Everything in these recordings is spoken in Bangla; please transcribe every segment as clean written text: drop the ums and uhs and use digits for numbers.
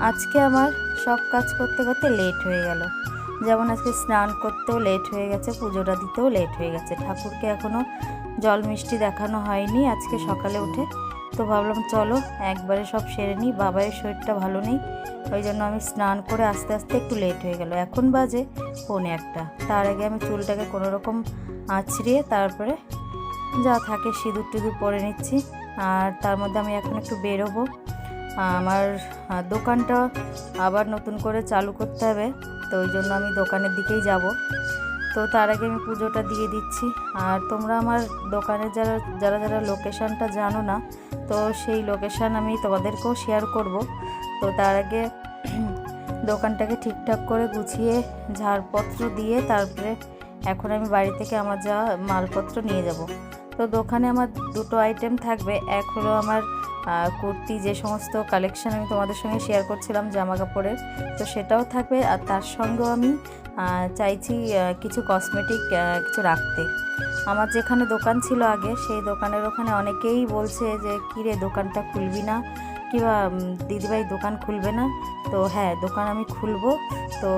আজকে আমার সব কাজ করতে করতে লেট হয়ে গেল। যেমন আজকে স্নান করতেও লেট হয়ে গেছে, পুজোটা দিতেও লেট হয়ে গেছে। ঠাকুরকে এখনও জল মিষ্টি দেখানো হয়নি আজকে সকালে উঠে। তো ভাবলাম চলো একবারে সব সেরে নিই। বাবাইয়ের শরীরটা ভালো নেই, ওই জন্য আমি স্নান করে আস্তে আস্তে একটু লেট হয়ে গেল। এখন বাজে 1:45। তার আগে আমি চুলটাকে কোনোরকম আঁচড়িয়ে তারপরে যা থাকে সিঁদুর টিঁদুর পরে নিচ্ছি। আর তার মধ্যে আমি এখন একটু বেরোবো। আমার দোকানটা আবার নতুন করে চালু করতে হবে, তো ওই জন্য আমি দোকানের দিকেই যাব। তো তার আগে আমি পুজোটা দিয়ে দিচ্ছি। আর তোমরা আমার দোকানের যারা যারা যারা লোকেশানটা জানো না, তো সেই লোকেশান আমি তোমাদেরকেও শেয়ার করব। তো তার আগে দোকানটাকে ঠিকঠাক করে গুছিয়ে ঝাড়পত্র দিয়ে তারপরে এখন আমি বাড়ি থেকে আমার যা মালপত্র নিয়ে যাব। তো দোকানে আমার দুটো আইটেম থাকবে। এক হলো আমার কুর্তি, যে সমস্ত কালেকশান আমি তোমাদের সঙ্গে শেয়ার করছিলাম জামা কাপড়ের, তো সেটাও থাকবে। আর তার সঙ্গেও আমি চাইছি কিছু কসমেটিক কিছু রাখতে। আমার যেখানে দোকান ছিল আগে, সেই দোকানের ওখানে অনেকেই বলছে যে কী রে দোকানটা খুলবি না, কিংবা দিদিভাই দোকান খুলবে না। তো হ্যাঁ, দোকান আমি খুলবো। তো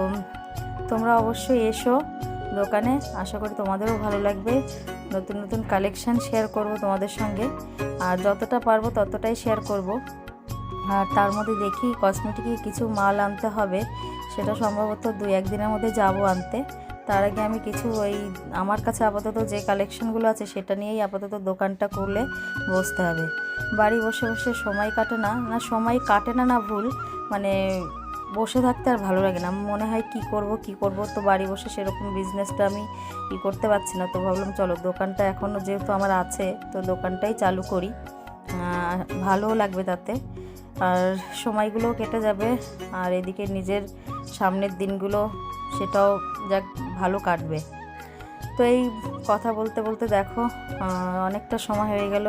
তোমরা অবশ্যই এসো দোকানে, আশা করি তোমাদেরও ভালো লাগবে। নতুন নতুন কালেকশান শেয়ার করব তোমাদের সঙ্গে, আর যতটা পারবো ততটাই শেয়ার করব। আর তার মধ্যে দেখি কসমেটিকে কিছু মাল আনতে হবে, সেটা সম্ভবত 2-1 দিনের মধ্যে যাব আনতে। তার আগে আমি কিছু ওই আমার কাছে আপাতত যে কালেকশানগুলো আছে সেটা নিয়েই আপাতত দোকানটা করলে বসতে হবে। বাড়ি বসে বসে সময় কাটে না, সময় কাটে না, ভুল, মানে বসে থাকতে আর ভালো লাগে না। মনে হয় কি করব, তো বাড়ি বসে সেরকম বিজনেসটা আমি করতে পারছি না। তো ভাবলাম চলো দোকানটা এখনও যেহেতু আমার আছে, তো দোকানটাই চালু করি, ভালোও লাগবে তাতে, আর সময়গুলোও কেটে যাবে। আর এদিকে নিজের সামনের দিনগুলো সেটাও যাক ভালো কাটবে। তো এই কথা বলতে বলতে দেখো অনেকটা সময় হয়ে গেল,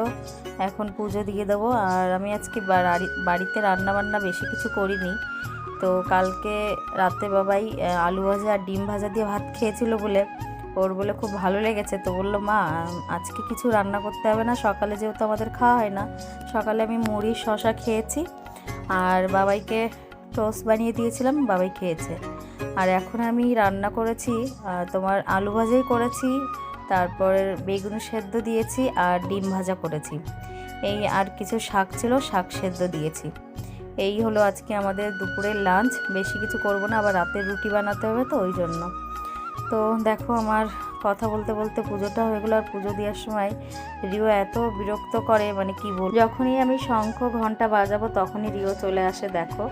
এখন পুজো দিয়ে দেবো। আর আমি আজকে বাড়িতে রান্নাবান্না বেশি কিছু করিনি। তো কালকে রাতে বাবাই আলু ভাজা আর ডিম ভাজা দিয়ে ভাত খেয়েছিল বলে, ওর বলে খুব ভালো লেগেছে। তো বললো মা আজকে কিছু রান্না করতে হবে না, সকালে যেহেতু আমাদের খাওয়া হয় না। সকালে আমি মুড়ি শশা খেয়েছি, আর বাবাইকে টোস্ট বানিয়ে দিয়েছিলাম, বাবাই খেয়েছে। আর এখন আমি রান্না করেছি তোমার আলু ভাজাই করেছি, তারপর বেগুন সেদ্ধ দিয়েছি আর ডিম ভাজা করেছি। এই আর কিছু শাক ছিল, শাক সেদ্ধ দিয়েছি। এই হলো আজকে আমাদের দুপুরের লাঞ্চ। বেশি কিছু করব না, আবার রাতের রুটি বানাতে হবে, তো ওই জন্য। তো দেখো আমার কথা বলতে বলতে পুজোটা হয়ে গেলো। আর পুজো দেওয়ার সময় রিও এত বিরক্ত করে, মানে কি বল, যখনই আমি শঙ্খ ঘন্টা বাজাবো তখনই রিও চলে আসে। দেখো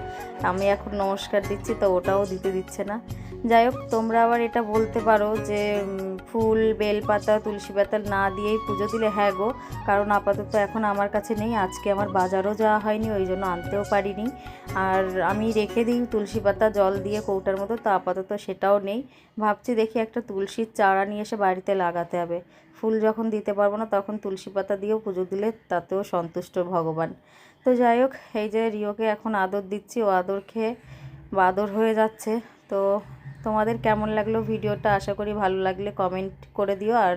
আমি এখন নমস্কার দিচ্ছি, তো ওটাও দিতে দিচ্ছে না। যাই হোক, তোমরা আবার এটা বলতে পারো যে ফুল বেলপাতা তুলসী পাতা না দিয়েই পুজো দিলে। হ্যাঁ গো, কারণ আপাতত এখন আমার কাছে নেই, আজকে আমার বাজারও যাওয়া হয়নি, ওই জন্য আনতেও পারিনি। আর আমি রেখে দিই তুলসী পাতা জল দিয়ে কৌটার মতো, তো আপাতত সেটাও নেই। ভাবছি দেখি একটা তুলসীর চারা নিয়ে এসে বাড়িতে লাগাতে হবে। ফুল যখন দিতে পারবো না তখন তুলসী পাতা দিয়েও পুজো দিলে তাতেও সন্তুষ্ট ভগবান। তো যাই হোক, এই যে রিওকে এখন আদর দিচ্ছি, ও আদর খেয়ে বাদর হয়ে যাচ্ছে। তো তোমাদের কেমন লাগলো ভিডিওটা, আশা করি ভালো লাগলে কমেন্ট করে দিও। আর